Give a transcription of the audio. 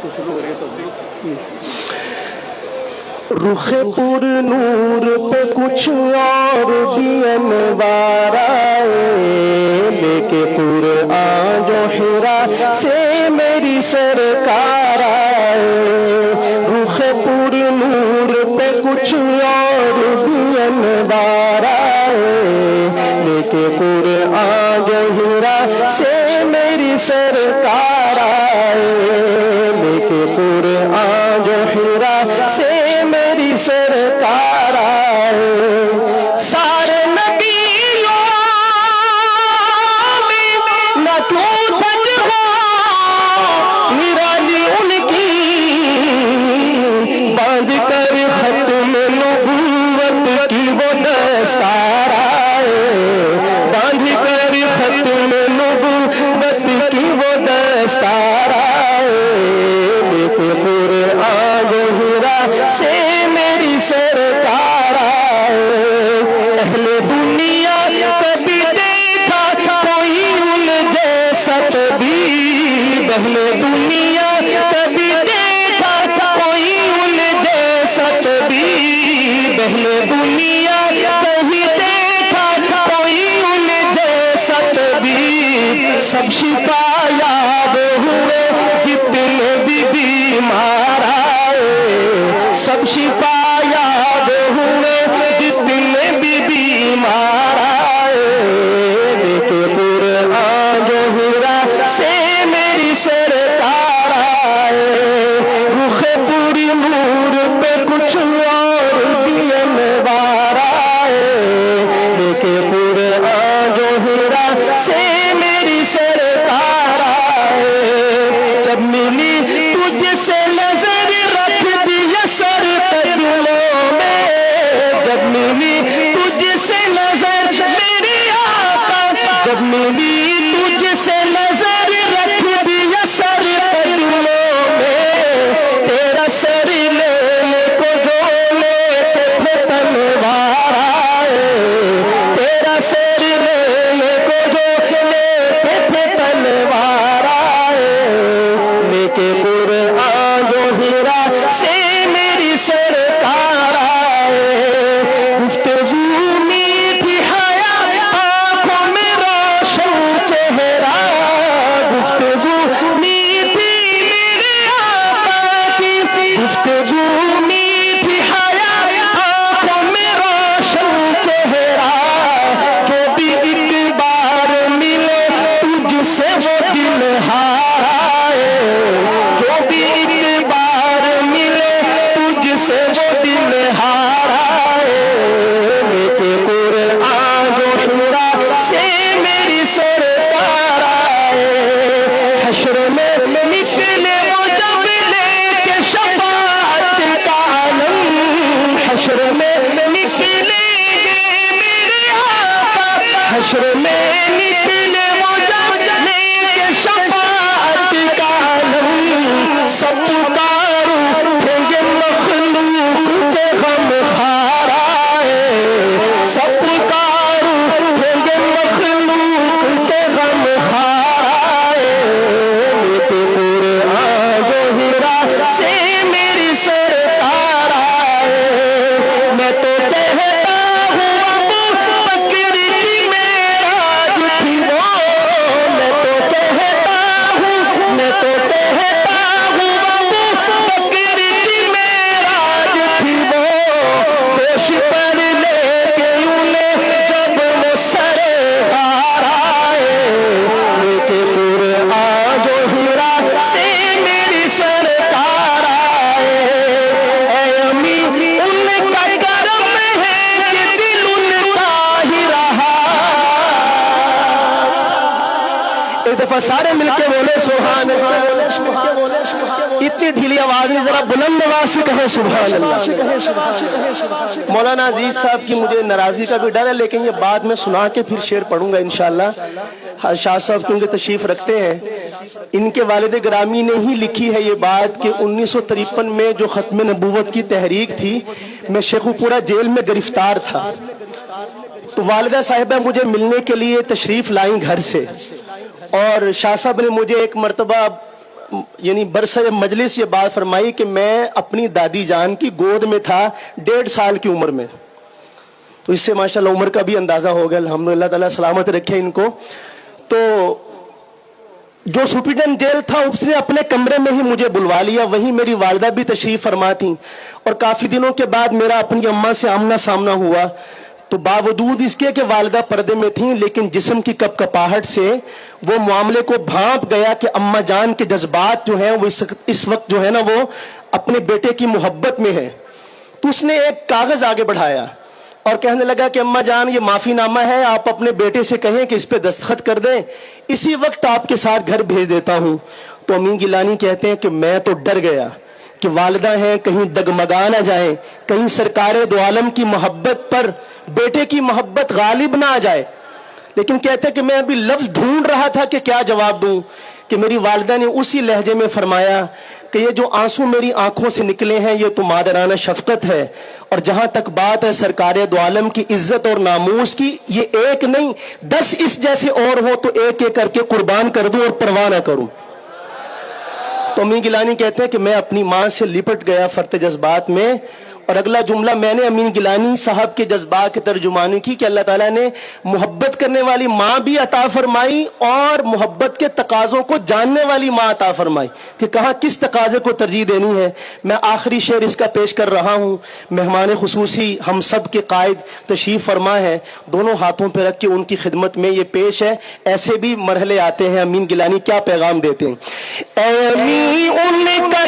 رخ پر نور پہ کچھ اور بھی انوار آئے، لے کے قرآن جو حرا سے میری سرکار آئے۔ رخ پر نور پہ کچھ اور بھی انوار آئے، لے کے قرآن جو حرا سے میری سرکار آئے، لے کے قرآن جو حرا سے میری سرکار آئے۔ سارے نبیوں میں نہ تو تج ہو، نرالی ان کی باندھ کر ختم نبوت کی وہ دستار آئے، باندھ کر ختم نبوت کی وہ دستار آئے، لیکن قرآن جو حرا سے میری سرکار آئے۔ اہل دنیا کبھی دیکھا کوئی ان جیسا طبیب، اہل دنیا کبھی دیکھا کوئی ان جیسا طبیب، اہل دنیا کبھی دیکھا کوئی ان جیسا طبیب۔ سب شفا یاب ہوئے جتنے بھی بیمار آئے، سب شفا یاب ہوئے جتنے بھی بیمار آئے، لیکن قرآن جو حرا سے میری سرکار آئے۔ رخ پوری نور پہ کچھ اور بھی انوار آئے، لیکن قرآن جو حرا سے میری سرکار آئے۔ جب ملی تجھ سے نظر رکھ دیا سر قدموں میں، جب ملی تجھ سے نظر میری آقا، جب ملی تجھ سے نظر رکھ دیا سر قدموں میں، تیرا سر لینے کو جو لیتے تھے تلوار آئے، تیرا سر لینے کو جو لیتے تھے تلوار آئے، لیکن قرآن جو حرا سے میری سرکار آئے۔ گفتگو میٹھی حیا آنکھوں میں روشن چہرہ، گفتگو میٹھی میرے آقا کی، گفتگو میٹھی حیا آنکھوں میں روشن چہرہ، جو بھی ایک بار ملے تجھ سے وہ دل ہار آئے، جو بھی ایک بار ملے تجھ سے وہ دل ہار آئے، لیکن قرآن جو حرا سے میری سرکار آئے۔ حشر میں نکلے وہ جب لے کے شفاعت کا علم، حشر میں نکلیں گے میرے آقا، حشر میں نکلے وہ جب لے کے شفاعت کا علم، سب پکار اٹھیں گے مخلوق کے غم خار آئے، سب پکار اٹھیں گے مخلوق کے غم خار آئے، لیکن قرآن جو حرا سے میری سرکار آئے۔ میں تو کہتا ہوں ابو بکر کی معراج تھی وہ، میں تو کہتا ہوں ابو بکر کی معراج تھی وہ، گوش پر لے کے انہیں جب وہ سرے غار آئے، لیکن قرآن جو حرا سے میری سرکار آئے۔ اے امی ان کا کرم ہے کہ دل ان کا ہی رہا۔ ایک دفعہ سارے مل کے بولے سبحان اللہ، اتنی ڈھیلی آواز نہیں، ذرا بلند آواز سے کہے سبحان اللہ۔ مولانا عزیز صاحب کی مجھے ناراضگی کا بھی ڈر ہے، لیکن یہ بعد میں سنا کے پھر شعر پڑھوں گا انشاءاللہ۔ شاہ صاحب کیونکہ تشریف رکھتے ہیں، ان کے والد گرامی نے ہی لکھی ہے یہ بات کہ 1953 میں جو ختم نبوت کی تحریک تھی، میں شیخو پورہ جیل میں گرفتار تھا، تو والدہ صاحبہ مجھے ملنے کے لیے تشریف لائیں گھر سے، اور شاہ صاحب نے مجھے ایک مرتبہ یعنی برسر مجلس یہ بات فرمائی کہ میں اپنی دادی جان کی گود میں تھا 1.5 سال کی عمر میں. تو اس سے ماشاءاللہ عمر کا بھی اندازہ ہوگا. الحمدللہ تعالیٰ سلامت رکھے ان کو. تو جو سپرنٹینڈنٹ جیل تھا اس نے اپنے کمرے میں ہی مجھے بلوا لیا. وہیں میری والدہ بھی تشریف فرما تھیں. اور کافی دنوں کے بعد میرا اپنی اماں سے آمنا سامنا ہوا. تو باوجود اس کے کہ والدہ پردے میں تھیں لیکن جسم کی کپکپاہٹ سے وہ معاملے کو بھانپ گیا کہ اماں جان کے جذبات جو ہیں وہ اس وقت جو ہے نا وہ اپنے بیٹے کی محبت میں ہے. تو اس نے ایک کاغذ آگے بڑھایا اور کہنے لگا کہ اماں جان یہ معافی نامہ ہے, آپ اپنے بیٹے سے کہیں کہ اس پہ دستخط کر دیں, اسی وقت آپ کے ساتھ گھر بھیج دیتا ہوں. تو امین گیلانی کہتے ہیں کہ میں تو ڈر گیا کہ والدہ ہیں کہیں ڈگمگا نہ جائیں, کہیں سرکار دو عالم کی محبت پر بیٹے کی محبت غالب نہ آ جائے. لیکن کہتے ہیں کہ میں ابھی لفظ ڈھونڈ رہا تھا کہ کیا جواب دوں کہ میری والدہ نے اسی لہجے میں فرمایا کہ یہ جو آنسو میری آنکھوں سے نکلے ہیں یہ تو مادرانہ شفقت ہے, اور جہاں تک بات ہے سرکار دو عالم کی عزت اور ناموس کی, یہ ایک نہیں 10 اس جیسے اور ہو تو ایک ایک کر کے قربان کر دوں اور پرواہ نہ کروں. تو امین گیلانی کہتے ہیں کہ میں اپنی ماں سے لپٹ گیا فرط جذبات میں. اور اگلا جملہ میں نے امین گیلانی صاحب کے جذبات کی ترجمانی کی کہ اللہ تعالیٰ نے محبت کرنے والی ماں بھی عطا فرمائی اور محبت کے تقاضوں کو جاننے والی ماں عطا فرمائی کہ کہاں کس تقاضے کو ترجیح دینی ہے. میں آخری شعر اس کا پیش کر رہا ہوں. مہمان خصوصی ہم سب کے قائد تشریف فرما ہے, دونوں ہاتھوں پہ رکھ کے ان کی خدمت میں یہ پیش ہے. ایسے بھی مرحلے آتے ہیں, امین گیلانی کیا پیغام دیتے ہیں. اے امین ان کا